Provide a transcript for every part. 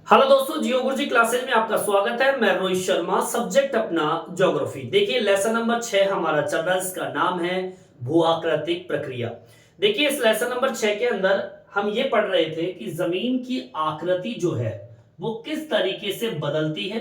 Hello दोस्तों, जियो गुरुजी classes में आपका स्वागत है। मैं रोहित शर्मा, सब्जेक्ट अपना ज्योग्राफी। देखिए लेसन नंबर 6 हमारा चल रहा है, इसका नाम है भूआकृतिक प्रक्रिया। देखिए इस लेसन नंबर 6 के अंदर हम ये पढ़ रहे थे कि जमीन की आकृति जो है वो किस तरीके से बदलती है,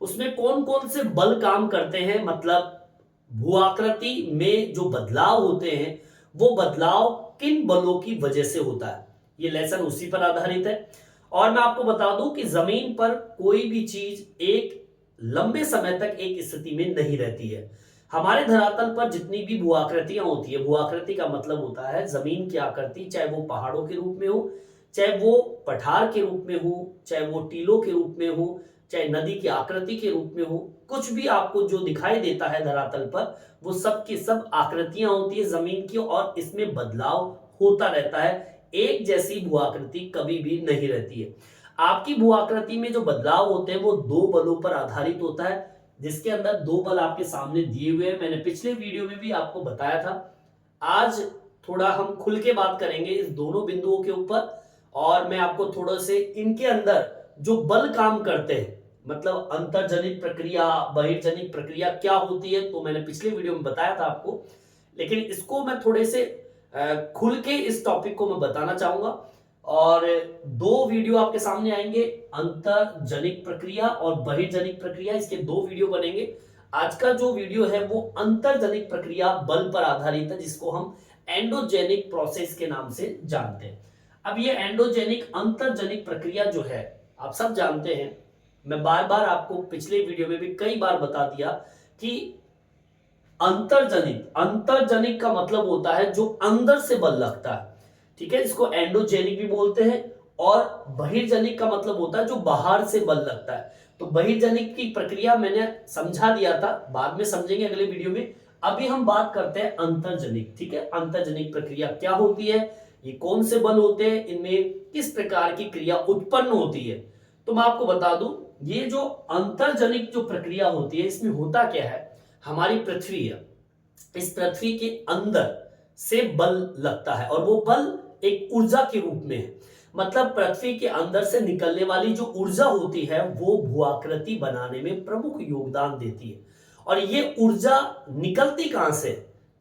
उसमें कौन कौन से बल काम करते हैं, मतलब भूआकृति में जो बदलाव होते हैं वो बदलाव किन बलों की वजह से होता है। ये लेसन उसी पर आधारित है। और मैं आपको बता दूं कि जमीन पर कोई भी चीज एक लंबे समय तक एक स्थिति में नहीं रहती है। हमारे धरातल पर जितनी भी भूआकृतियां होती है, भूआकृति का मतलब होता है जमीन की आकृति, चाहे वो पहाड़ों के रूप में हो, चाहे वो पठार के रूप में हो, चाहे वो टीलों के रूप में हो, चाहे नदी की आकृति के रूप में हो, कुछ भी आपको जो दिखाई देता है धरातल पर वो सब की सब आकृतियां होती है जमीन की, और इसमें बदलाव होता रहता है। एक जैसी भूआकृति कभी भी नहीं रहती है। आपकी भूआकृति में जो बदलाव होते हैं वो दो बलों पर आधारित होता है, जिसके अंदर दो बल आपके सामने दिए हुए हैं। मैंने पिछले वीडियो में भी आपको बताया था। आज थोड़ा हम खुल के बात करेंगे इस दोनों बिंदुओं के ऊपर, और मैं आपको थोड़ा से इनके अंदर जो बल काम करते हैं, मतलब अंतर्जनित प्रक्रिया, बहिर्जनित प्रक्रिया क्या होती है, तो मैंने पिछले वीडियो में बताया था आपको। लेकिन इसको मैं थोड़े से खुल के इस टॉपिक को मैं बताना चाहूंगा। और दो वीडियो आपके सामने आएंगे, अंतर्जनिक प्रक्रिया और बहिर्जनिक प्रक्रिया, इसके दो वीडियो बनेंगे। आज का जो वीडियो है वो अंतर्जनिक प्रक्रिया बल पर आधारित है, जिसको हम एंडोजेनिक प्रोसेस के नाम से जानते हैं। अब ये एंडोजेनिक अंतर्जनिक प्रक्रिया जो है आप सब जानते हैं, मैं बार बार आपको पिछले वीडियो में भी कई बार बता दिया कि अंतर्जनिक अंतर्जनिक का मतलब होता है जो अंदर से बल लगता है, ठीक है, इसको एंडोजेनिक भी बोलते हैं। और बहिर्जनिक का मतलब होता है जो बाहर से बल लगता है। तो बहिर्जनिक की प्रक्रिया मैंने समझा दिया था, बाद में समझेंगे अगले वीडियो में। अभी हम बात करते हैं अंतर्जनिक, ठीक है। अंतर्जनिक प्रक्रिया क्या होती है, ये कौन से बल होते हैं, इनमें किस प्रकार की क्रिया उत्पन्न होती है। तो मैं आपको बता दूं, ये जो अंतर्जनिक जो प्रक्रिया होती है इसमें होता क्या है, हमारी पृथ्वी है, इस पृथ्वी के अंदर से बल लगता है, और वो बल एक ऊर्जा के रूप में है। मतलब पृथ्वी के अंदर से निकलने वाली जो ऊर्जा होती है वो भूआकृति बनाने में प्रमुख योगदान देती है। और ये ऊर्जा निकलती कहां से,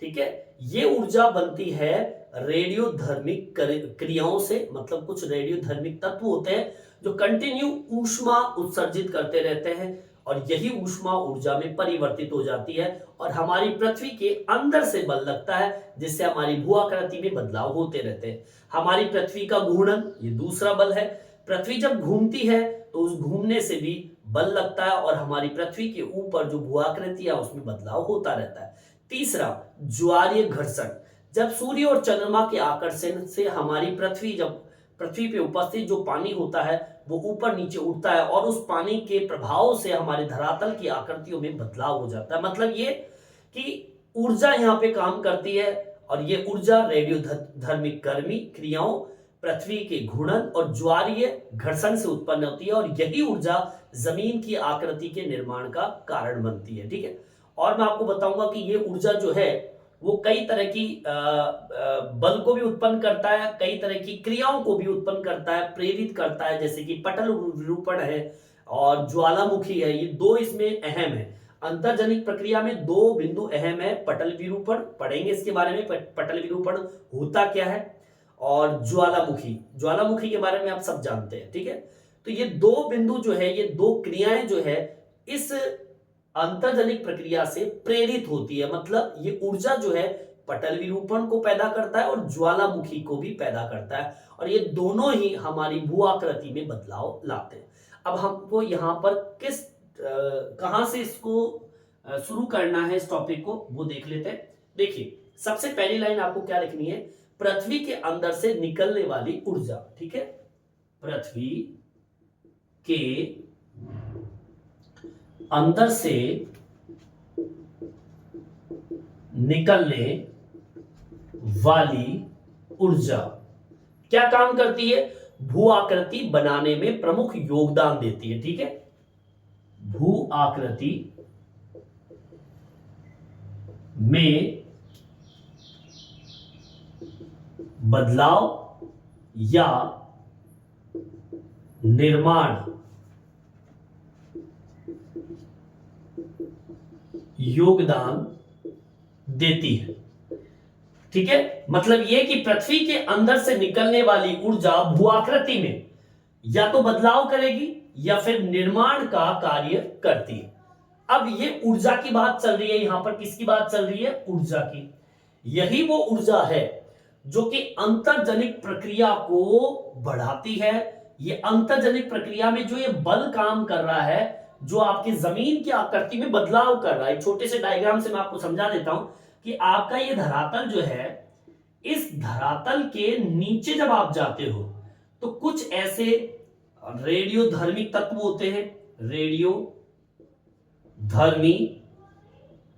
ठीक है, ये ऊर्जा बनती है रेडियोधर्मिक क्रियाओं से। मतलब कुछ रेडियोधर्मिक तत्व होते हैं जो कंटिन्यू ऊष्मा उत्सर्जित करते रहते हैं, और यही ऊष्मा ऊर्जा में परिवर्तित हो जाती है और हमारी पृथ्वी के अंदर से बल लगता है, जिससे हमारी भूआकृति में बदलाव होते रहते हैं। हमारी पृथ्वी का घूर्णन ये दूसरा बल है। पृथ्वी जब घूमती है तो उस घूमने से भी बल लगता है, और हमारी पृथ्वी के ऊपर जो भूआकृति है उसमें बदलाव होता रहता है। तीसरा, ज्वारीय घर्षण। जब सूर्य और चंद्रमा के आकर्षण से हमारी पृथ्वी, जब पृथ्वी पे उपस्थित जो पानी होता है वो ऊपर नीचे उठता है, और उस पानी के प्रभाव से हमारे धरातल की आकृतियों में बदलाव हो जाता है। मतलब ये कि ऊर्जा यहाँ पे काम करती है, और ये ऊर्जा रेडियोधर्मिक गर्मी क्रियाओं, पृथ्वी के घूर्णन और ज्वारीय घर्षण से उत्पन्न होती है, और यही ऊर्जा जमीन की आकृति के निर्माण का कारण बनती है, ठीक है। और मैं आपको बताऊंगा कि ये ऊर्जा जो है वो कई तरह की बल को भी उत्पन्न करता है, कई तरह की क्रियाओं को भी उत्पन्न करता है, प्रेरित करता है, जैसे कि पटल विरूपण है और ज्वालामुखी है। ये दो इसमें अहम है। अंतर्जनिक प्रक्रिया में दो बिंदु अहम है, पटल विरूपण, पढ़ेंगे इसके बारे में, पटल विरूपण होता क्या है, और ज्वालामुखी, ज्वालामुखी के बारे में आप सब जानते हैं, ठीक है। तो ये दो बिंदु जो है, ये दो क्रियाएं जो है इस अंतर्जनिक प्रक्रिया से प्रेरित होती है। मतलब ये ऊर्जा जो है पटल विरूपण को पैदा करता है और ज्वालामुखी को भी पैदा करता है, और ये दोनों ही हमारी भू आकृति में बदलाव लाते हैं। अब हमको यहां पर किस कहां से इसको शुरू करना है, इस टॉपिक को वो देख लेते हैं। देखिए सबसे पहली लाइन आपको क्या लिखनी है, पृथ्वी के अंदर से निकलने वाली ऊर्जा, ठीक है। पृथ्वी के अंदर से निकलने वाली ऊर्जा क्या काम करती है, भू आकृति बनाने में प्रमुख योगदान देती है, ठीक है। भू आकृति में बदलाव या निर्माण, योगदान देती है। ठीक है, मतलब यह कि पृथ्वी के अंदर से निकलने वाली ऊर्जा भूआकृति में या तो बदलाव करेगी या फिर निर्माण का कार्य करती है। अब ये ऊर्जा की बात चल रही है, यहां पर किसकी बात चल रही है? ऊर्जा की। यही वो ऊर्जा है जो कि अंतर्जनिक प्रक्रिया को बढ़ाती है। ये अंतर्जनिक प्रक्रिया में जो ये बल काम कर रहा है, जो आपकी जमीन की आकृति में बदलाव कर रहा है। छोटे से डायग्राम से मैं आपको समझा देता हूं कि आपका ये धरातल जो है, इस धरातल के नीचे जब आप जाते हो तो कुछ ऐसे रेडियोधर्मी तत्व होते हैं, रेडियोधर्मी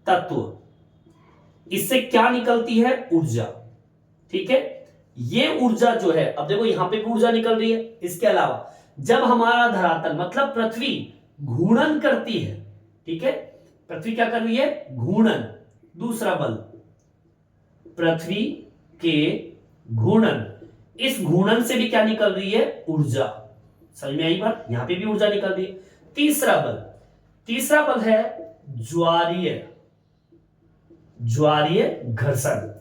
तत्व। इससे क्या निकलती है? ऊर्जा। ठीक है, ये ऊर्जा जो है, अब देखो यहां पे भी ऊर्जा निकल रही है। इसके अलावा जब हमारा धरातल मतलब पृथ्वी घूर्णन करती है, ठीक है, पृथ्वी क्या कर रही है? घूर्णन। दूसरा बल, पृथ्वी के घूर्णन। इस घूर्णन से भी क्या निकल रही है? ऊर्जा। समझ में आई बात? यहां पे भी ऊर्जा निकल रही है। तीसरा बल है ज्वारीय घर्षण।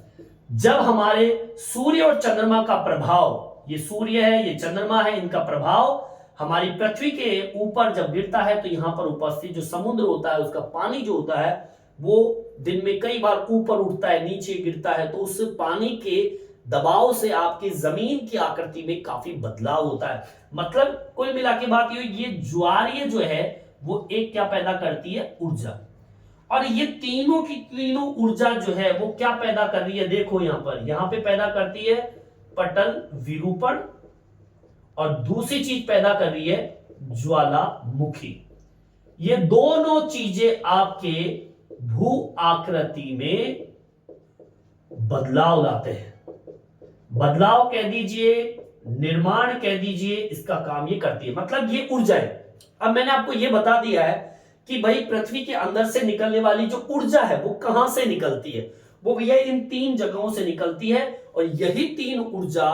जब हमारे सूर्य और चंद्रमा का प्रभाव, ये सूर्य है, ये चंद्रमा है, इनका प्रभाव हमारी पृथ्वी के ऊपर जब गिरता है तो यहां पर उपस्थित जो समुद्र होता है, उसका पानी जो होता है वो दिन में कई बार ऊपर उठता है, नीचे गिरता है, तो उस पानी के दबाव से आपकी जमीन की आकृति में काफी बदलाव होता है। मतलब कुल मिला के बात ये ज्वारीय जो है वो एक क्या पैदा करती है? ऊर्जा। और ये तीनों की तीनों ऊर्जा जो है वो क्या पैदा कर रही है? देखो यहां पे पैदा करती है पटल विरूपण, और दूसरी चीज पैदा कर रही है ज्वालामुखी। ये दोनों चीजें आपके भू आकृति में बदलाव लाते हैं। बदलाव कह दीजिए, निर्माण कह दीजिए, इसका काम ये करती है। मतलब ये ऊर्जा है। अब मैंने आपको ये बता दिया है कि भाई पृथ्वी के अंदर से निकलने वाली जो ऊर्जा है वो कहां से निकलती है? वो भैया इन तीन जगहों से निकलती है, और यही तीन ऊर्जा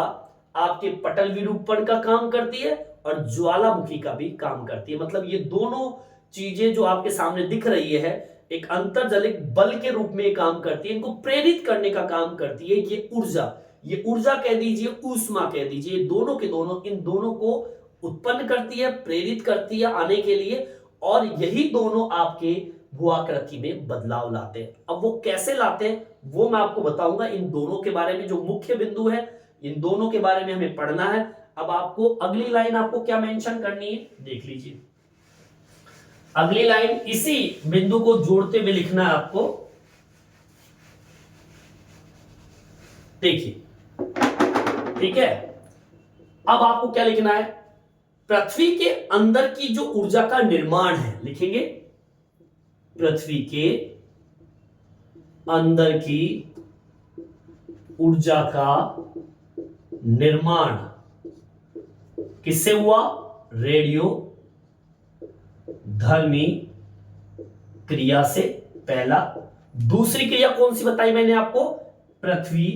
आपके पटल विरूपण का काम करती है और ज्वालामुखी का भी काम करती है। मतलब ये दोनों चीजें जो आपके सामने दिख रही है, एक अंतर्जलिक बल के रूप में काम करती है, इनको प्रेरित करने का काम करती है ये ऊर्जा कह दीजिए, ऊष्मा कह दीजिए, दोनों के दोनों इन दोनों को उत्पन्न करती है, प्रेरित करती है आने के लिए, और यही दोनों आपके भूआकृति में बदलाव लाते हैं। अब वो कैसे लाते हैं वो मैं आपको बताऊंगा। इन दोनों के बारे में जो मुख्य बिंदु है, इन दोनों के बारे में हमें पढ़ना है। अब आपको अगली लाइन आपको क्या मेंशन करनी है, देख लीजिए। अगली लाइन इसी बिंदु को जोड़ते हुए लिखना है आपको। देखिए, ठीक है, अब आपको क्या लिखना है? पृथ्वी के अंदर की जो ऊर्जा का निर्माण है, लिखेंगे पृथ्वी के अंदर की ऊर्जा का निर्माण किससे हुआ? रेडियो धर्मी क्रिया से, पहला। दूसरी क्रिया कौन सी बताई मैंने आपको? पृथ्वी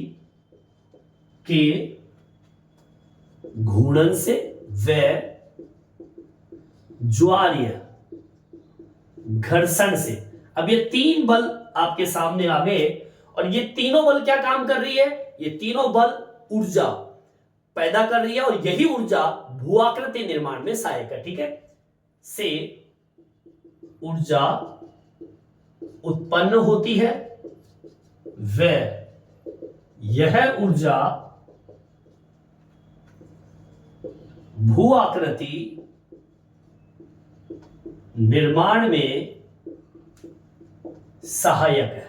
के घूर्णन से व ज्वारीय घर्षण से। अब ये तीन बल आपके सामने आ गए, और ये तीनों बल क्या काम कर रही है? ये तीनों बल ऊर्जा पैदा कर रही है, और यही ऊर्जा भूआकृति निर्माण में सहायक है। ठीक है, से ऊर्जा उत्पन्न होती है, व यह ऊर्जा भू आकृति निर्माण में सहायक है।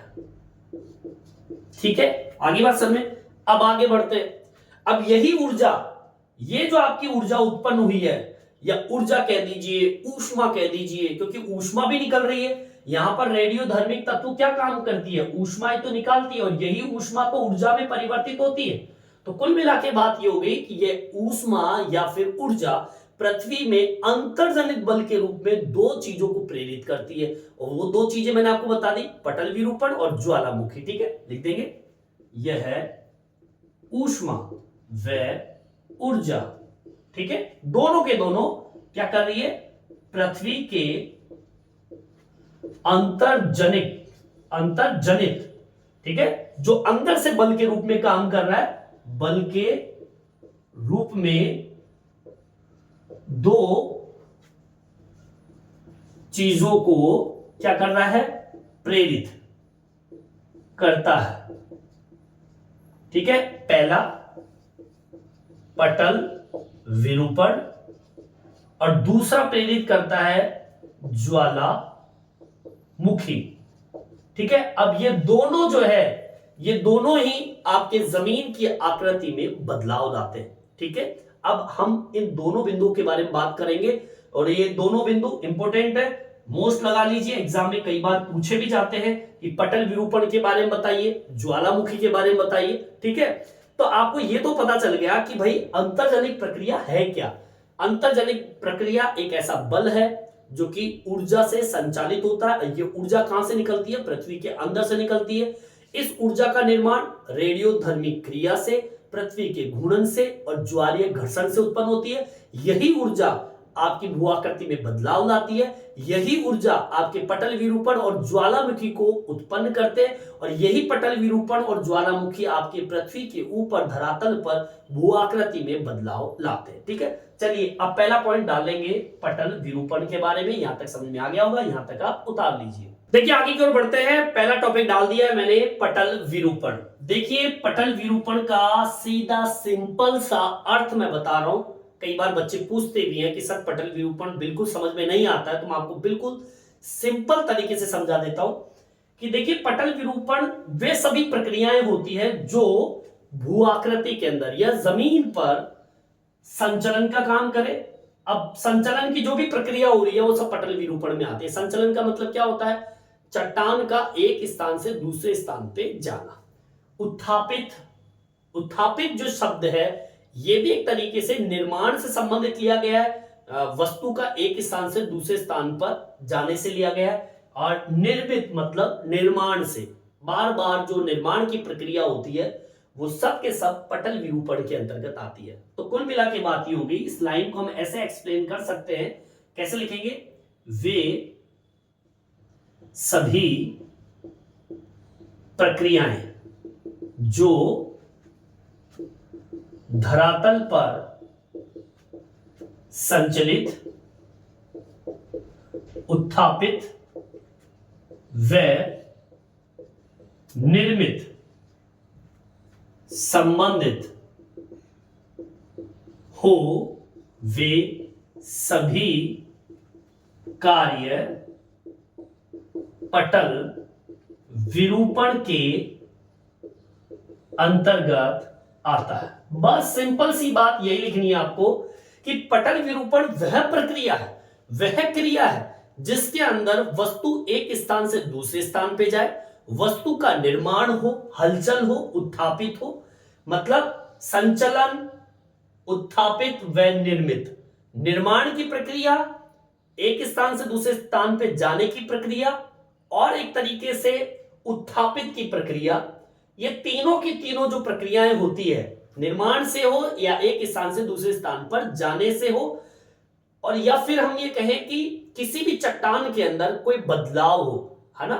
ठीक है, आगे बात समझ में। अब आगे बढ़ते हैं। अब यही ऊर्जा, ये जो आपकी ऊर्जा उत्पन्न हुई है, या ऊर्जा कह दीजिए, ऊष्मा कह दीजिए, क्योंकि ऊष्मा भी निकल रही है। यहां पर रेडियोधर्मिक तत्व क्या काम करती है? ऊष्मा तो निकालती है, और यही ऊष्मा तो ऊर्जा में परिवर्तित होती है। तो कुल मिला के बात ये हो गई कि ये ऊष्मा या फिर ऊर्जा पृथ्वी में अंतर्जनित बल के रूप में दो चीजों को प्रेरित करती है, और वो दो चीजें मैंने आपको बता दी, पटल विरूपण और ज्वालामुखी। ठीक है, लिख देंगे, यह है ऊष्मा व ऊर्जा। ठीक है, दोनों के दोनों क्या कर रही है, पृथ्वी के अंतर्जनित, ठीक है, जो अंदर से बल के रूप में काम कर रहा है, बल के रूप में दो चीजों को क्या कर रहा है, प्रेरित करता है। ठीक है, पहला पटल विरूपण और दूसरा प्रेरित करता है ज्वालामुखी। ठीक है, अब ये दोनों जो है, ये दोनों ही आपके जमीन की आकृति में बदलाव लाते हैं। ठीक है, अब हम इन दोनों बिंदुओं के बारे में बात करेंगे और ये दोनों बिंदु इंपॉर्टेंट है, मोस्ट लगा लीजिए, एग्जाम में कई बार पूछे भी जाते हैं कि पटल विरूपण के बारे में बताइए, ज्वालामुखी के बारे में बताइए। ठीक है, तो आपको ये तो पता चल गया कि भाई अंतर्जनिक प्रक्रिया है क्या। अंतर्जनिक प्रक्रिया एक ऐसा बल है जो कि ऊर्जा से संचालित होता है। ये ऊर्जा कहां से निकलती है, पृथ्वी के अंदर से निकलती है। इस ऊर्जा का निर्माण रेडियोधर्मी क्रिया से, पृथ्वी के घूर्णन से और ज्वारीय घर्षण से उत्पन्न होती है। यही ऊर्जा आपकी भूआकृति में बदलाव लाती है। यही ऊर्जा आपके पटल विरूपण और ज्वालामुखी को उत्पन्न करते हैं और यही पटल विरूपण और ज्वालामुखी आपके पृथ्वी के ऊपर धरातल पर भूआकृति में बदलाव लाते हैं। ठीक है, चलिए अब पहला पॉइंट डालेंगे पटल विरूपण के बारे में। यहां तक समझ में आ गया होगा, यहां तक आप उतार लीजिए। देखिए आगे की ओर बढ़ते हैं। पहला टॉपिक डाल दिया है मैंने, पटल विरूपण। देखिए पटल विरूपण का सीधा सिंपल सा अर्थ मैं बता रहा हूं। कई बार बच्चे पूछते भी हैं कि सर पटल विरूपण बिल्कुल समझ में नहीं आता है, तो मैं आपको बिल्कुल सिंपल तरीके से समझा देता हूं कि देखिए पटल विरूपण वे सभी प्रक्रियाएं होती है जो भू आकृति के अंदर या जमीन पर संचलन का काम करे। अब संचलन की जो भी प्रक्रिया हो रही है वो सब पटल विरूपण में आती है। संचलन का मतलब क्या होता है, चट्टान का एक स्थान से दूसरे स्थान पे जाना। उत्थापित जो शब्द है ये भी एक तरीके से निर्माण से संबंधित लिया गया है। वस्तु का एक स्थान से दूसरे स्थान पर जाने से लिया गया है। और निर्मित मतलब निर्माण से, बार बार जो निर्माण की प्रक्रिया होती है वो सब के सब पटल विरूपण के अंतर्गत आती है। तो कुल मिला के बात ये होगी, इस लाइन को हम ऐसे एक्सप्लेन कर सकते हैं, कैसे लिखेंगे, वे सभी प्रक्रियाएं जो धरातल पर संचलित, उत्थापित व निर्मित, संबंधित हो, वे सभी कार्य पटल विरूपण के अंतर्गत आता है। बस सिंपल सी बात यही लिखनी है आपको कि पटल विरूपण वह प्रक्रिया है, वह क्रिया है जिसके अंदर वस्तु एक स्थान से दूसरे स्थान पे जाए, वस्तु का निर्माण हो, हलचल हो, उत्थापित हो, मतलब संचलन, उत्थापित व निर्मित, निर्माण की प्रक्रिया, एक स्थान से दूसरे स्थान पे जाने की प्रक्रिया और एक तरीके से उत्थापित की प्रक्रिया। ये तीनों की तीनों जो प्रक्रियाएं होती है, निर्माण से हो या एक स्थान से दूसरे स्थान पर जाने से हो, और या फिर हम ये कहें कि किसी भी चट्टान के अंदर कोई बदलाव हो, है ना।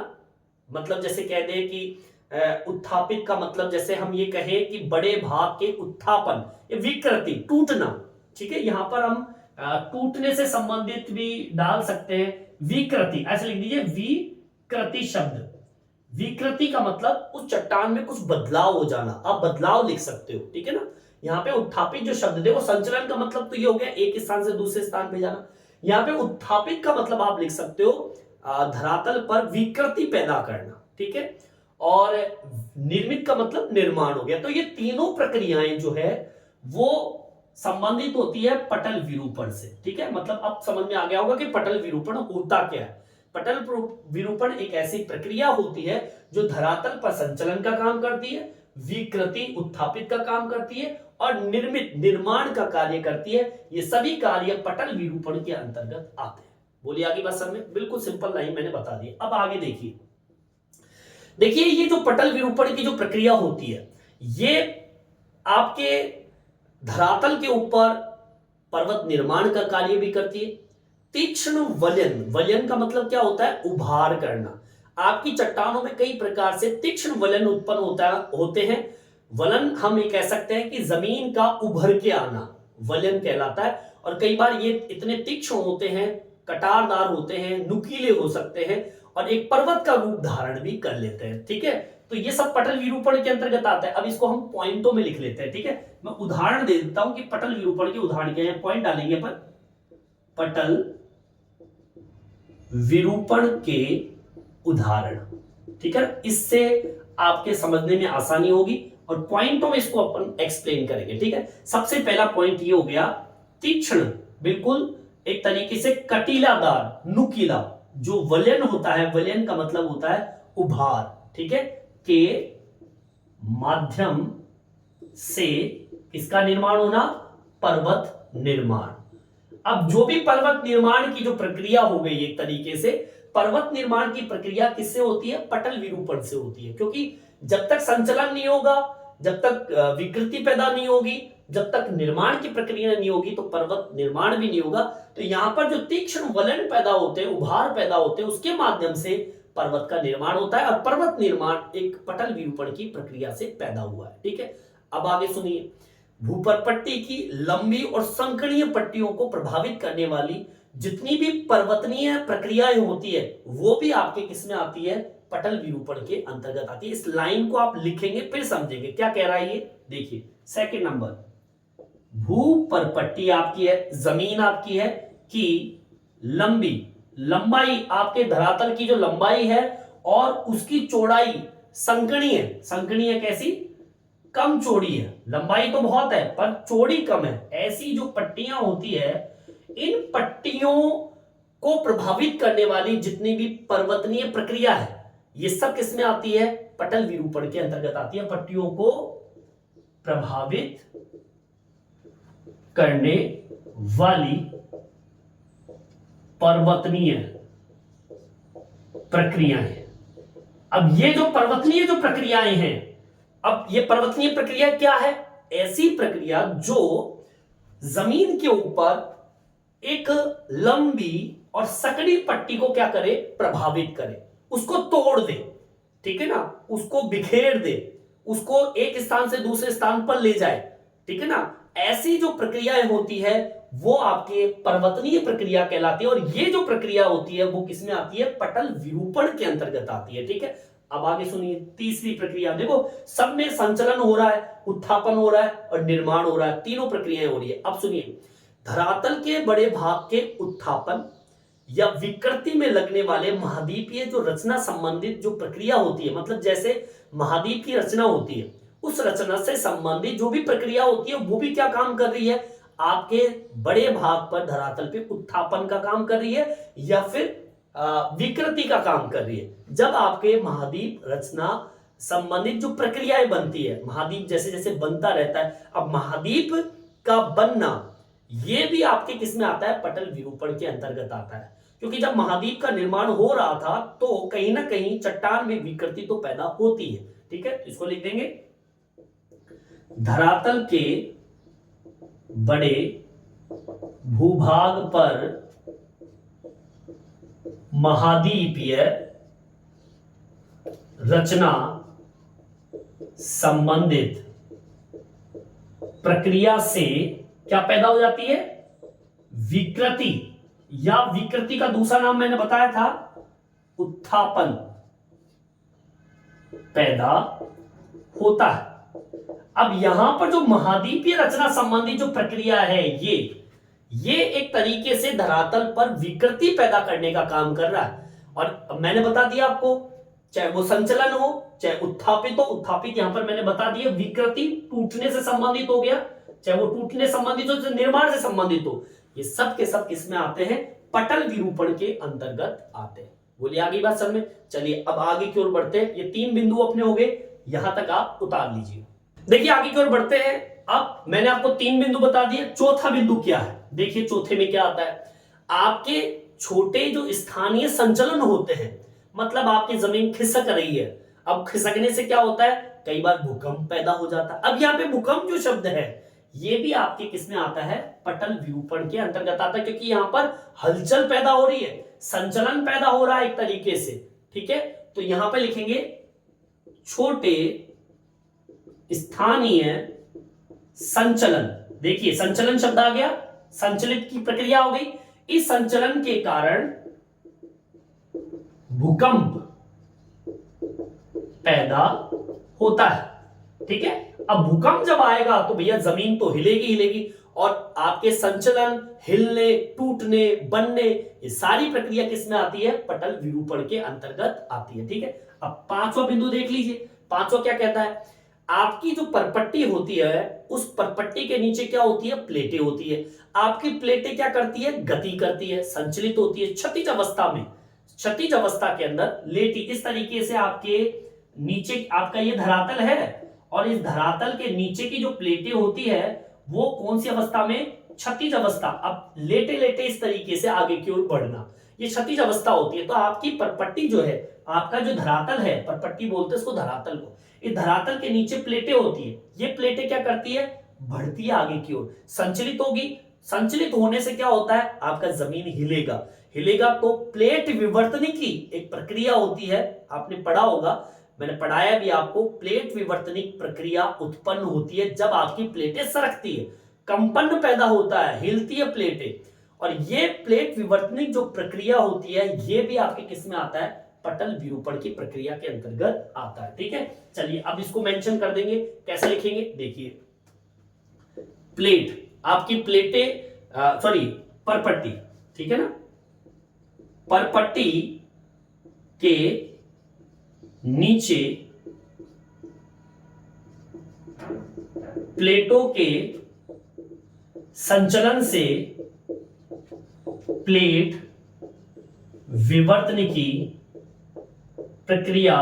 मतलब जैसे कह दें कि उत्थापित का मतलब जैसे हम ये कहें कि बड़े भाग के उत्थापन, ये विकृति, टूटना। ठीक है, यहां पर हम टूटने से संबंधित भी डाल सकते हैं, विकृति, ऐसे लिख दीजिए विकृति शब्द। विकृति का मतलब उस चट्टान में कुछ बदलाव हो जाना, आप बदलाव लिख सकते हो। ठीक है ना, यहाँ पे उत्थापित जो शब्द देखो, संचलन का मतलब तो ये हो गया एक स्थान से दूसरे स्थान पे जाना। यहाँ पे उत्थापित का मतलब आप लिख सकते हो धरातल पर विकृति पैदा करना। ठीक है, और निर्मित का मतलब निर्माण हो गया। तो ये तीनों प्रक्रियाएं जो है वो संबंधित होती है पटल विरूपण से। ठीक है, मतलब अब समझ में आ गया होगा कि पटल विरूपण होता क्या है। पटल विरूपण एक ऐसी प्रक्रिया होती है जो धरातल पर संचलन का काम करती है, विकृति उत्थापित का काम करती है और निर्मित निर्माण का कार्य करती है। ये सभी कार्य पटल विरूपण के अंतर्गत आते हैं। बोलिए आगे बात सर में, बिल्कुल सिंपल लाइन मैंने बता दी। अब आगे देखिए ये जो पटल विरूपण की जो प्रक्रिया होती है, ये आपके धरातल के ऊपर पर्वत निर्माण का कार्य भी करती है। तीक्ष्ण वलयन, वलयन का मतलब क्या होता है, उभार करना। आपकी चट्टानों में कई प्रकार से तीक्ष्ण वलयन उत्पन्न होते हैं। वलन हम ये कह सकते हैं कि जमीन का उभर के आना वलयन कहलाता है। और कई बार ये इतने तीक्ष्ण होते हैं, कटारदार होते हैं, नुकीले हो सकते हैं और एक पर्वत का रूप धारण भी कर लेते हैं। ठीक है, तो ये सब पटल विरूपण के अंतर्गत आता है। अब इसको हम पॉइंटों में लिख लेते हैं। ठीक है, मैं उदाहरण दे देता हूं कि पटल विरूपण के उदाहरण क्या है। पॉइंट डालेंगे अपन, पटल विरूपण के उदाहरण। ठीक है, इससे आपके समझने में आसानी होगी और पॉइंटों में इसको अपन एक्सप्लेन करेंगे। ठीक है, सबसे पहला पॉइंट ये हो गया तीक्ष्ण, बिल्कुल एक तरीके से कटीलादार, नुकीला। जो वलयन होता है, वलयन का मतलब होता है उभार। ठीक है, के माध्यम से इसका निर्माण होना, पर्वत निर्माण। अब जो भी पर्वत निर्माण की जो प्रक्रिया हो गई, एक तरीके से पर्वत निर्माण की प्रक्रिया किससे होती है, पटल विरूपण से होती है। क्योंकि जब तक संचलन नहीं होगा, जब तक विकृति पैदा नहीं होगी, जब तक निर्माण की प्रक्रिया नहीं होगी, तो पर्वत निर्माण भी नहीं होगा। तो यहां पर जो तीक्ष्ण वलन पैदा होते हैं, उभार पैदा होते हैं, उसके माध्यम से पर्वत का निर्माण होता है और पर्वत निर्माण एक पटल विरूपण की प्रक्रिया से पैदा हुआ है। ठीक है, अब आगे सुनिए। भूपरपट्टी की लंबी और संकीर्ण पट्टियों को प्रभावित करने वाली जितनी भी पर्वतनीय प्रक्रियाएं होती है, वो भी आपके किसमें आती है, पटल विरूपण के अंतर्गत आती है। इस लाइन को आप लिखेंगे फिर समझेंगे क्या कह रहा है ये। देखिए सेकंड नंबर, भूपरपट्टी आपकी है, जमीन आपकी है कि लंबी, लंबाई आपके धरातल की जो लंबाई है और उसकी चौड़ाई संकीर्ण, संकीर्ण कैसी, कम चौड़ी है। लंबाई तो बहुत है पर चौड़ी कम है। ऐसी जो पट्टियां होती है, इन पट्टियों को प्रभावित करने वाली जितनी भी पर्वतनीय प्रक्रिया है, ये सब किसमें आती है, पटल विरूपण के अंतर्गत आती है। पट्टियों को प्रभावित करने वाली पर्वतनीय प्रक्रियाएं। अब ये जो पर्वतनीय जो प्रक्रियाएं हैं, अब ये पर्वतनीय प्रक्रिया क्या है, ऐसी प्रक्रिया जो जमीन के ऊपर एक लंबी और सकड़ी पट्टी को क्या करे, प्रभावित करे, उसको तोड़ दे। ठीक है ना, उसको बिखेर दे, उसको एक स्थान से दूसरे स्थान पर ले जाए। ठीक है ना, ऐसी जो प्रक्रियाएं होती है वो आपके पर्वतनीय प्रक्रिया कहलाती है। और ये जो प्रक्रिया होती है वो किसमें आती है, पटल विरूपण के अंतर्गत आती है। ठीक है, अब आगे सुनिए तीसरी प्रक्रिया। देखो सब में संचलन हो रहा है, उत्थापन हो रहा है और निर्माण हो रहा है, तीनों प्रक्रियाएं हो रही है। अब सुनिए, धरातल के बड़े भाग के उत्थापन या विकृति में लगने वाले महाद्वीपीय जो रचना संबंधित जो प्रक्रिया होती है, मतलब जैसे महाद्वीप की रचना होती है, उस रचना से संबंधित जो भी प्रक्रिया होती है वो भी क्या काम कर रही है, आपके बड़े भाग पर धरातल पे उत्थापन का काम कर रही है या फिर विकृति का काम कर रही है। जब आपके महाद्वीप रचना संबंधित जो प्रक्रियाएं बनती है, महाद्वीप जैसे जैसे बनता रहता है, अब महाद्वीप का बनना ये भी आपके किसमें आता है, पटल विरूपण के अंतर्गत आता है। क्योंकि जब महाद्वीप का निर्माण हो रहा था तो कहीं ना कहीं चट्टान में विकृति तो पैदा होती है। ठीक है, इसको लिख देंगे, धरातल के बड़े भूभाग पर महाद्वीपीय रचना संबंधित प्रक्रिया से क्या पैदा हो जाती है, विकृति, या विकृति का दूसरा नाम मैंने बताया था उत्थापन पैदा होता है। अब यहां पर जो महाद्वीपीय रचना संबंधी जो प्रक्रिया है ये एक तरीके से धरातल पर विकृति पैदा करने का काम कर रहा है। और मैंने बता दिया आपको, चाहे वो संचलन हो चाहे उत्थापित हो, उत्थापित यहां पर मैंने बता दिया विकृति टूटने से संबंधित हो गया, चाहे वो टूटने संबंधित हो चाहे निर्माण से संबंधित हो, ये सब के सब किसमें आते हैं, पटल विरूपण के अंतर्गत आते हैं। बोलिए आगे बात समझ में। चलिए अब आगे की ओर बढ़ते हैं। ये 3 बिंदु अपने हो गए, यहां तक आप उतार लीजिए। देखिए आगे की ओर बढ़ते हैं। अब मैंने आपको 3 बिंदु बता दिए, चौथा बिंदु क्या है, देखिए चौथे में क्या आता है, आपके छोटे जो स्थानीय संचलन होते हैं, मतलब आपकी जमीन खिसक रही है। अब खिसकने से क्या होता है, कई बार भूकंप पैदा हो जाता है। अब यहाँ पे भूकंप जो शब्द है ये भी आपके किस में आता है, पटल विरूपण के अंतर्गत आता है, क्योंकि यहां पर हलचल पैदा हो रही है, संचलन पैदा हो रहा है एक तरीके से। ठीक है, तो यहां पे लिखेंगे छोटे स्थानीय संचलन। देखिए संचलन शब्द आ गया, संचलित की प्रक्रिया हो गई। इस संचलन के कारण भूकंप पैदा होता है। ठीक है, अब भूकंप जब आएगा तो भैया जमीन तो हिलेगी हिलेगी, और आपके संचलन, हिलने, टूटने, बनने, ये सारी प्रक्रिया किस में आती है, पटल विरूपण के अंतर्गत आती है। ठीक है, अब पांचवा बिंदु देख लीजिए। पांचवा क्या कहता है, आपकी जो परपट्टी होती है उस परपट्टी के नीचे क्या होती है, प्लेटें होती है। आपकी प्लेटें क्या करती है, गति करती है, संचलित होती है क्षैतिज अवस्था में। क्षैतिज अवस्था के अंदर लेटी इस तरीके से आपके नीचे आपका ये धरातल है, और इस धरातल के नीचे की जो प्लेटें होती है वो कौन सी अवस्था में, क्षैतिज अवस्था। अब लेटे लेटे इस तरीके से आगे की ओर बढ़ना, ये क्षैतिज अवस्था होती है। तो आपकी परपट्टी जो है, आपका जो धरातल है, परपट्टी बोलते हैं इसको धरातल को, इस धरातल के नीचे प्लेटें होती है। ये प्लेटें क्या करती है, बढ़ती है आगे की ओर, संचलित होगी। संचलित होने से क्या होता है, आपका जमीन हिलेगा। हिलेगा तो प्लेट विवर्तनी की एक प्रक्रिया होती है, आपने पढ़ा होगा, मैंने पढ़ाया भी आपको। प्लेट विवर्तनिक प्रक्रिया उत्पन्न होती है जब आपकी प्लेटें सरकती है, कंपन पैदा होता है, हिलती है प्लेटें। और ये प्लेट विवर्तनिक जो प्रक्रिया होती है, ये भी आपके किस में आता है, पटल विरूपण की प्रक्रिया के अंतर्गत आता है। ठीक है, चलिए अब इसको मेंशन कर देंगे, कैसे लिखेंगे, देखिए प्लेट, आपकी प्लेटें सॉरी परपट्टी, ठीक है ना, परपट्टी के नीचे प्लेटों के संचलन से प्लेट विवर्तन की प्रक्रिया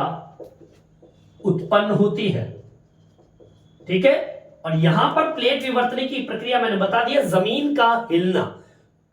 उत्पन्न होती है। ठीक है, और यहां पर प्लेट विवर्तन की प्रक्रिया मैंने बता दिया, जमीन का हिलना।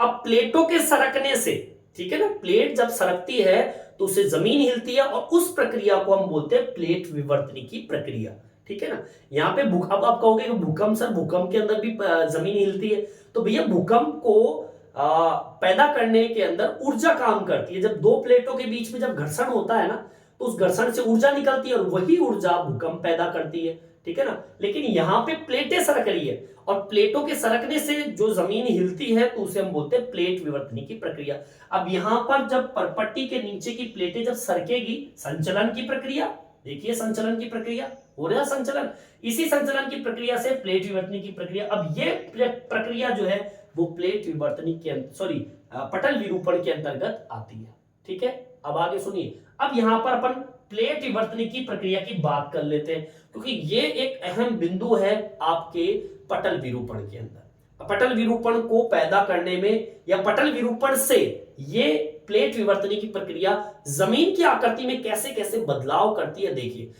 अब प्लेटों के सरकने से, ठीक है ना, प्लेट जब सरकती है तो उससे जमीन हिलती है, और उस प्रक्रिया को हम बोलते हैं प्लेट विवर्तन की प्रक्रिया। ठीक है ना, यहाँ पे अब आप कहोगे कि भूकंप, सर भूकंप के अंदर भी जमीन हिलती है, तो भैया भूकंप को पैदा करने के अंदर ऊर्जा काम करती है। जब दो प्लेटों के बीच में जब घर्षण होता है ना, तो उस घर्षण से ऊर्जा निकलती है, और वही ऊर्जा भूकंप पैदा करती है। ठीक है ना, लेकिन यहां पे प्लेटें सरक रही है, और प्लेटों के सरकने से जो जमीन हिलती है तो उसे हम बोलते हैं प्लेट विवर्तनी की प्रक्रिया। अब यहां पर जब परपट्टी के नीचे की प्लेटें जब सरकेगी, संचलन की प्रक्रिया, देखिए संचलन की प्रक्रिया हो रहा है, संचलन, इसी संचलन की प्रक्रिया से प्लेट विवर्तनी की प्रक्रिया। अब ये प्रक्रिया जो है वो प्लेट विवर्तनी के सॉरी पटल विरूपण के अंतर्गत आती है। ठीक है, अब आगे सुनिए, अब यहां पर अपन प्लेट विवर्तनी की प्रक्रिया की बात कर लेते हैं, क्योंकि ये एक अहम बिंदु है आपके पटल विरूपण के अंदर। पटल विरूपण को पैदा करने में, या पटल विरूपण से ये प्लेट विवर्तनी की प्रक्रिया जमीन की आकृति में कैसे कैसे बदलाव करती है। देखिए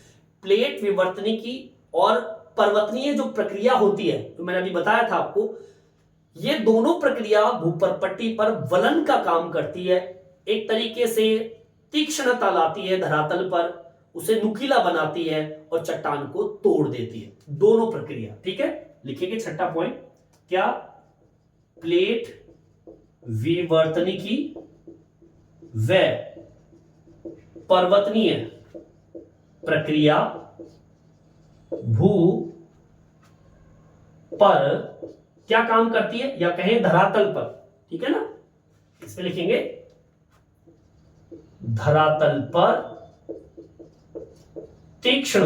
प्लेट विवर्तनी की और पर्वतनीय जो प्रक्रिया होती है, तो मैंने अभी बताया था आपको, ये दोनों प्रक्रिया भूपरपट्टी पर वलन का काम करती है। एक तरीके से तीक्ष्णता लाती है धरातल पर, उसे नुकीला बनाती है और चट्टान को तोड़ देती है, दोनों प्रक्रिया। ठीक है, लिखेंगे छठा पॉइंट, क्या, प्लेट विवर्तनिकी व पर्वतनीय प्रक्रिया भू पर क्या काम करती है, या कहें धरातल पर। ठीक है ना, इसमें लिखेंगे धरातल पर तीक्ष्ण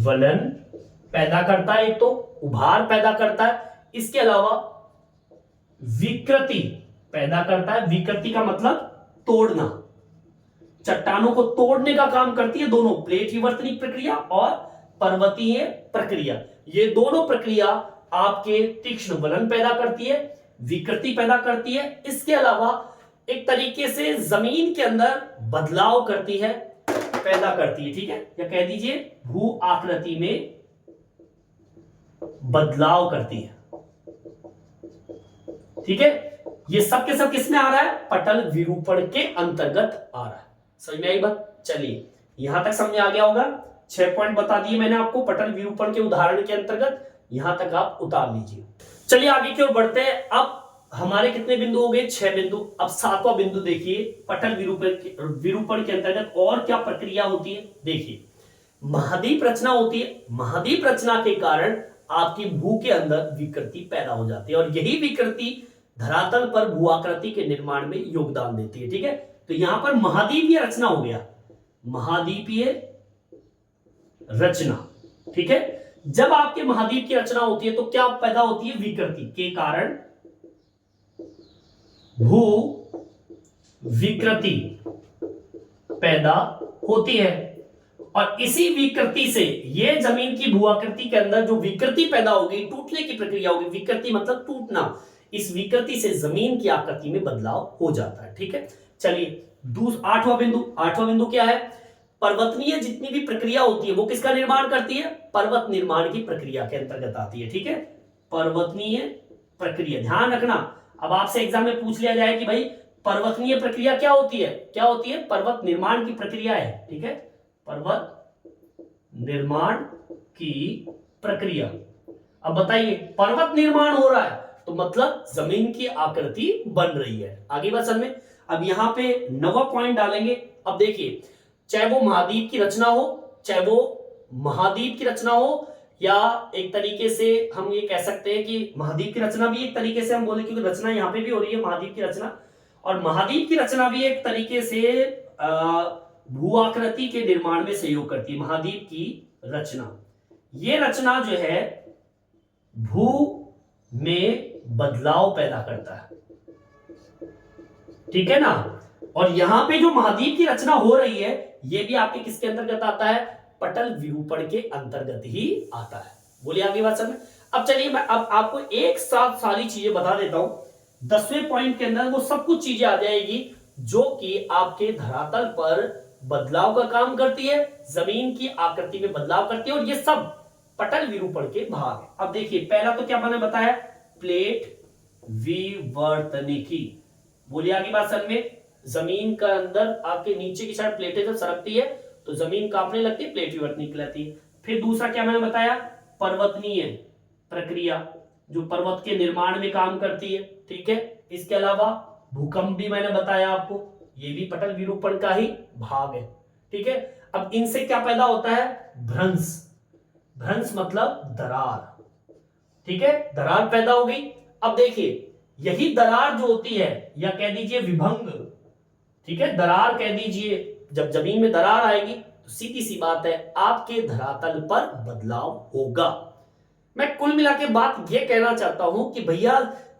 वलन पैदा करता है, एक तो उभार पैदा करता है, इसके अलावा विकृति पैदा करता है। विकृति का मतलब तोड़ना, चट्टानों को तोड़ने का काम करती है दोनों, प्लेट विवर्तनी प्रक्रिया और पर्वतीय प्रक्रिया। ये दोनों प्रक्रिया आपके तीक्ष्ण वलन पैदा करती है, विकृति पैदा करती है, इसके अलावा एक तरीके से जमीन के अंदर बदलाव करती है, पैदा करती है। ठीक है, या कह दीजिए भू आकृति में बदलाव करती है। ठीक है, ये सब के सब किसमें आ रहा है, पटल विरूपण के अंतर्गत आ रहा है। समझ में आई बात, चलिए यहां तक समझ आ गया होगा। 6 पॉइंट बता दिए मैंने आपको पटल विरूपण के उदाहरण के अंतर्गत। यहां तक आप उतार लीजिए। चलिए आगे की ओर बढ़ते हैं। अब हमारे कितने बिंदु हो गए? 6 बिंदु। अब 7वां बिंदु देखिए, पटल विरूपण के अंतर्गत और क्या प्रक्रिया होती है। देखिए, महाद्वीप रचना होती है। महाद्वीप रचना के कारण आपकी भू के अंदर विकृति पैदा हो जाती है और यही विकृति धरातल पर भू आकृति के निर्माण में योगदान देती है। ठीक है, तो यहां पर महाद्वीपीय रचना हो गया, महाद्वीपीय रचना। ठीक है, जब आपके महाद्वीप की रचना होती है तो क्या पैदा होती है? विकृति के कारण भू विकृति पैदा होती है और इसी विकृति से ये जमीन की भू आकृति के अंदर जो विकृति पैदा होगी, टूटने की प्रक्रिया होगी। विकृति मतलब टूटना। इस विकृति से जमीन की आकृति में बदलाव हो जाता है। ठीक है, चलिए 8वां बिंदु क्या है? पर्वतनीय जितनी भी प्रक्रिया होती है वो किसका निर्माण करती है? पर्वत निर्माण की प्रक्रिया के अंतर्गत आती है। ठीक है, पर्वतनीय प्रक्रिया, ध्यान रखना। अब आपसे एग्जाम में पूछ लिया जाए कि भाई पर्वतनीय प्रक्रिया क्या होती है? क्या होती है? पर्वत निर्माण की प्रक्रिया है। ठीक है, पर्वत निर्माण की प्रक्रिया। अब बताइए, पर्वत निर्माण हो रहा है तो मतलब जमीन की आकृति बन रही है। आगे बात समझ में। अब यहां पे 9वां पॉइंट डालेंगे। अब देखिए, चाहे वो महाद्वीप की रचना हो, चाहे वो महाद्वीप की रचना हो, या एक तरीके से हम ये कह सकते हैं कि महाद्वीप की रचना भी एक तरीके से हम बोले, क्योंकि रचना यहां पे भी हो रही है महाद्वीप की रचना, और महाद्वीप की रचना भी एक तरीके से भू आकृति के निर्माण में सहयोग करती है। महाद्वीप की रचना, ये रचना जो है भू में बदलाव पैदा करता है। ठीक है ना, और यहां पे जो महाद्वीप की रचना हो रही है ये भी आपके किसके अंतर्गत आता है? पटल विरूपण के अंतर्गत ही आता है। बोलिए आगे बात समझ। अब चलिए मैं अब आपको एक साथ सारी चीजें बता देता हूं। 10वें पॉइंट के अंदर वो सब कुछ चीजें आ जाएगी जो कि आपके धरातल पर बदलाव का काम करती है, जमीन की आकृति में बदलाव करती है, और ये सब पटल विरूपण के भाग है। अब देखिए, पहला तो क्या मैंने बताया? प्लेट विवर्तनिकी। बोलिए आगे बात समझ में। जमीन का अंदर आपके नीचे की साइड प्लेटें जब सरकती है तो जमीन कांपने लगती है, प्लेट विवर्तनिक कहलाती है। फिर दूसरा क्या मैंने बताया? पर्वतनीय प्रक्रिया, जो पर्वत के निर्माण में काम करती है। ठीक है, इसके अलावा भूकंप भी मैंने बताया आपको, ये भी पटल विरूपण का ही भाग है। ठीक है, अब इनसे क्या पैदा होता है? भ्रंश। भ्रंश मतलब दरार। ठीक है, दरार पैदा हो गई। अब देखिए, यही दरार जो होती है, या कह दीजिए विभंग, ठीक है, दरार कह दीजिए, जब जमीन में दरार आएगी तो सीधी सी बात है आपके धरातल पर बदलाव होगा। मैं कुल मिला के बात यह कहना चाहता हूं कि भैया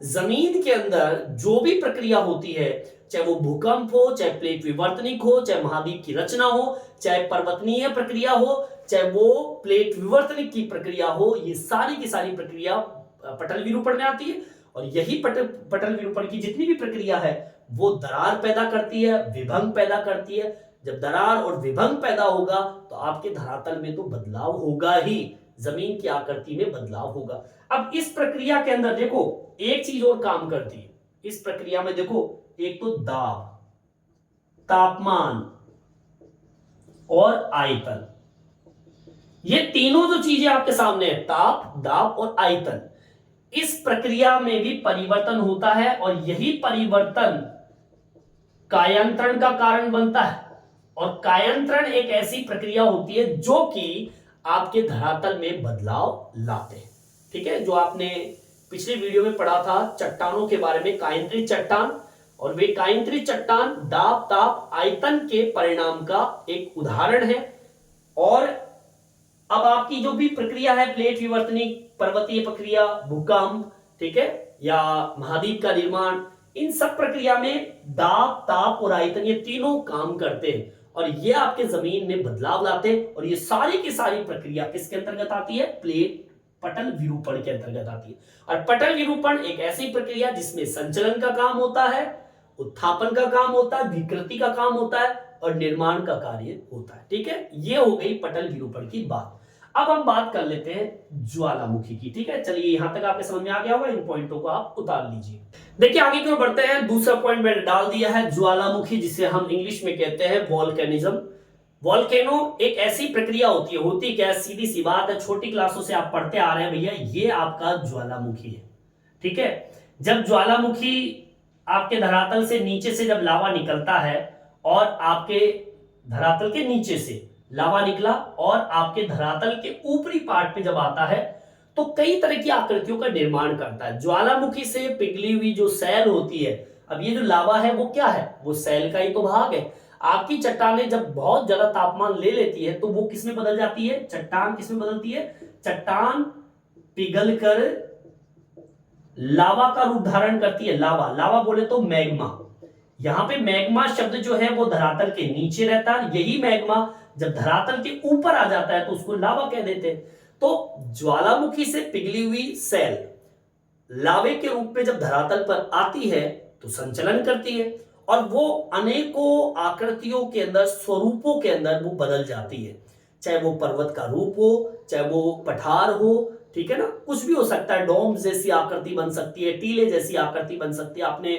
जमीन के अंदर जो भी प्रक्रिया होती है, चाहे वो भूकंप हो, चाहे प्लेट विवर्तनिक हो, चाहे महाद्वीप की रचना हो, चाहे पर्वतनीय प्रक्रिया हो, चाहे वो प्लेट विवर्तनिक की प्रक्रिया हो, ये सारी की सारी प्रक्रिया पटल विरूपण में आती है। और यही पटल विरूपण की जितनी भी प्रक्रिया है वो दरार पैदा करती है, विभंग पैदा करती है। जब दरार और विभंग पैदा होगा तो आपके धरातल में तो बदलाव होगा ही, जमीन की आकृति में बदलाव होगा। अब इस प्रक्रिया के अंदर देखो एक चीज और काम करती है। इस प्रक्रिया में देखो, एक तो दाब, तापमान और आयतन, ये तीनों जो चीजें आपके सामने है, ताप, दाब और आयतन, इस प्रक्रिया में भी परिवर्तन होता है और यही परिवर्तन कायांतरण का कारण बनता है। और कायांतरण एक ऐसी प्रक्रिया होती है जो कि आपके धरातल में बदलाव लाते हैं। ठीक है, जो आपने पिछले वीडियो में पढ़ा था चट्टानों के बारे में, कायांतरित चट्टान, और वे कायांतरित चट्टान दाब, ताप, आयतन के परिणाम का एक उदाहरण है। और अब आपकी जो भी प्रक्रिया है, प्लेट विवर्तनिक, पर्वतीय प्रक्रिया, भूकंप, ठीक है, या महाद्वीप का निर्माण, इन सब प्रक्रिया में दाब, ताप और आयतन ये तीनों काम करते हैं और ये आपके जमीन में बदलाव लाते हैं। और ये सारी की सारी प्रक्रिया किसके अंतर्गत आती है? प्लेट पटल विरूपण के अंतर्गत आती है। और पटल विरूपण एक ऐसी प्रक्रिया जिसमें संचलन का काम होता है, उत्थापन का काम होता है, विकृति का काम होता है और निर्माण का कार्य होता है। ठीक है, ये हो गई पटल विरूपण की बात। अब हम बात कर लेते हैं ज्वालामुखी की। ठीक है, चलिए यहां तक आपके समझ में आ गया होगा, इन पॉइंटों को आप उतार लीजिए। देखिए आगे की ओर बढ़ते हैं। दूसरा पॉइंट मैंने डाल दिया है ज्वालामुखी, जिसे हम इंग्लिश में कहते हैं वॉल्केनिज्म। वॉल्केनो एक ऐसी प्रक्रिया होती क्या है, सीधी सी बात है, छोटी क्लासों से आप पढ़ते आ रहे हैं भैया, ये आपका ज्वालामुखी है। ठीक है, जब ज्वालामुखी आपके धरातल से नीचे से जब लावा निकलता है और आपके धरातल के नीचे से लावा निकला और आपके धरातल के ऊपरी पार्ट पे जब आता है तो कई तरह की आकृतियों का निर्माण करता है। ज्वालामुखी से पिघली हुई जो सैल होती है, अब ये जो लावा है वो क्या है, वो सैल का ही तो भाग है। आपकी चट्टानें जब बहुत ज्यादा तापमान ले लेती है तो वो किसमें बदल जाती है, चट्टान किसमें बदलती है, चट्टान पिघलकर लावा का रूप धारण करती है। लावा, लावा बोले तो मैग्मा। यहां पे मैग्मा शब्द जो है वो धरातल के नीचे रहता है, यही मैग्मा जब धरातल के ऊपर आ जाता है तो उसको लावा कह देते हैं। तो ज्वालामुखी से पिघली हुई सैल लावे के रूप में जब धरातल पर आती है तो संचलन करती है और वो अनेकों आकृतियों के अंदर, स्वरूपों के अंदर वो बदल जाती है। चाहे वो पर्वत का रूप हो, चाहे वो पठार हो, ठीक है ना, कुछ भी हो सकता है। डोम जैसी आकृति बन सकती है, टीले जैसी आकृति बन सकती है। आपने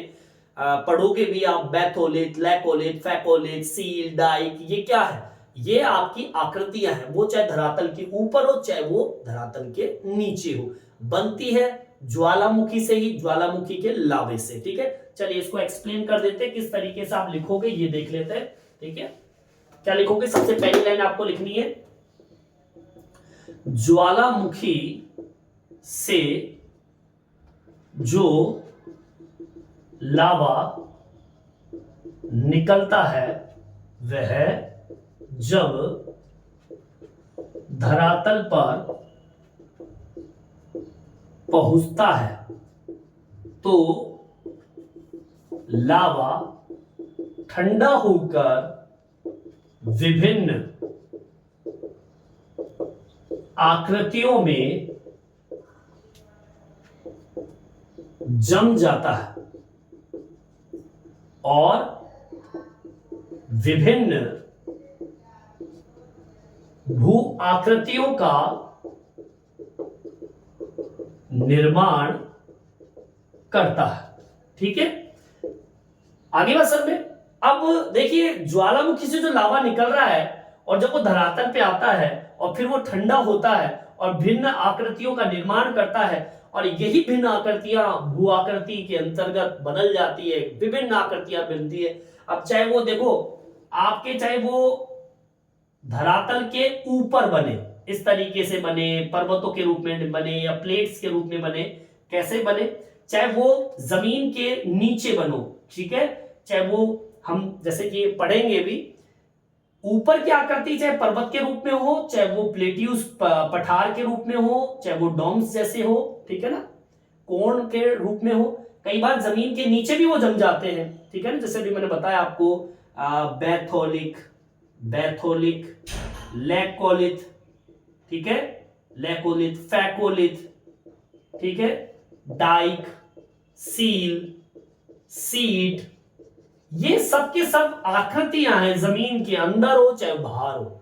पढ़ोगे भी आप, batholith, laccolith, phacolith, sill, dike, ये क्या है, ये आपकी आकृतियां हैं। वो चाहे धरातल के ऊपर हो चाहे वो धरातल के नीचे हो, बनती है ज्वालामुखी से ही, ज्वालामुखी के लावे से। ठीक है, चलिए इसको एक्सप्लेन कर देते हैं, किस तरीके से आप लिखोगे ये देख लेते हैं। ठीक है, क्या लिखोगे, सबसे पहली लाइन आपको लिखनी है, ज्वालामुखी से जो लावा निकलता है वह जब धरातल पर पहुंचता है तो लावा ठंडा होकर विभिन्न आकृतियों में जम जाता है और विभिन्न भू आकृतियों का निर्माण करता है। ठीक है, आगे बात सर में। अब देखिए, ज्वालामुखी से जो लावा निकल रहा है और जब वो धरातल पे आता है और फिर वो ठंडा होता है और भिन्न आकृतियों का निर्माण करता है और यही भिन्न आकृतियां भू आकृति के अंतर्गत बदल जाती है, विभिन्न आकृतियां बनती है। अब चाहे वो देखो आपके, चाहे वो धरातल के ऊपर बने, इस तरीके से बने, पर्वतों के रूप में बने या प्लेट्स के रूप में बने, कैसे बने, चाहे वो जमीन के नीचे बनो, ठीक है, चाहे वो हम जैसे कि पढ़ेंगे भी, ऊपर की आकृति चाहे पर्वत के रूप में हो, चाहे वो प्लेट्यूस पठार के रूप में हो, चाहे वो डोम्स जैसे हो, ठीक है ना, कोण के रूप में हो, कई बार जमीन के नीचे भी वो जम जाते हैं। ठीक है ना, जैसे भी मैंने बताया आपको, बैथोलिक, लैकोलिथ, ठीक है, लैकोलिथ, फैकोलिथ, ठीक है, डाइक, सील, सीट, ये सब के सब आकृतियां हैं, जमीन के अंदर हो चाहे बाहर हो,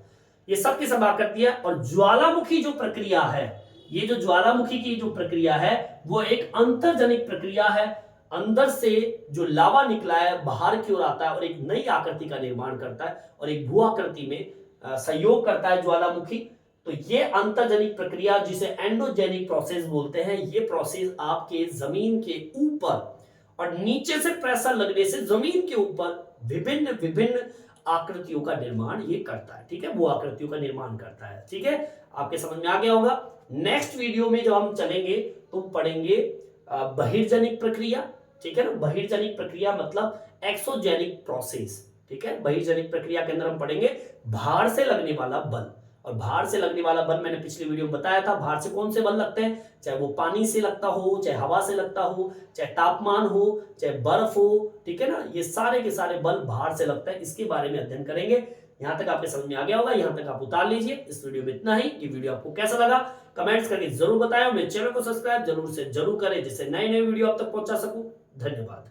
ये सब की सब आकृतियां। और ज्वालामुखी जो प्रक्रिया है, ये जो ज्वालामुखी की जो प्रक्रिया है वो एक अंतर्जनिक प्रक्रिया है। अंदर से जो लावा निकला है बाहर की ओर आता है और एक नई आकृति का निर्माण करता है और एक भू आकृति में सहयोग करता है ज्वालामुखी। तो ये अंतर्जनिक प्रक्रिया जिसे एंडोजेनिक प्रोसेस बोलते हैं, ये प्रोसेस आपके जमीन के ऊपर और नीचे से प्रेशर लगने से जमीन के ऊपर विभिन्न विभिन्न आकृतियों का निर्माण ये करता है। ठीक है, वो आकृतियों का निर्माण करता है। ठीक है, आपके समझ में आ गया होगा। नेक्स्ट वीडियो में जब हम चलेंगे तो पढ़ेंगे बहिर्जनिक प्रक्रिया। ठीक है ना, बहिर्जनिक प्रक्रिया मतलब एक्सोजेनिक प्रोसेस। ठीक है, बहिर्जनिक प्रक्रिया के अंदर हम पढ़ेंगे बाहर से लगने वाला बल। और बाहर से लगने वाला बल मैंने पिछले वीडियो में बताया था, बाहर से कौन से बल लगते हैं, चाहे वो पानी से लगता हो, चाहे हवा से लगता हो, चाहे तापमान हो, चाहे बर्फ हो, ठीक है ना, ये सारे के सारे बल बाहर से लगता है। इसके बारे में अध्ययन करेंगे। यहां तक आपके समझ में आ गया होगा, यहां तक आप उतार लीजिए। इस वीडियो में इतना ही। ये वीडियो आपको कैसा लगा कमेंट्स करके जरूर बताएं। मेरे चैनल को सब्सक्राइब जरूर से जरूर करें जिससे नए नए वीडियो आप तक पहुंचा सकूं। धन्यवाद।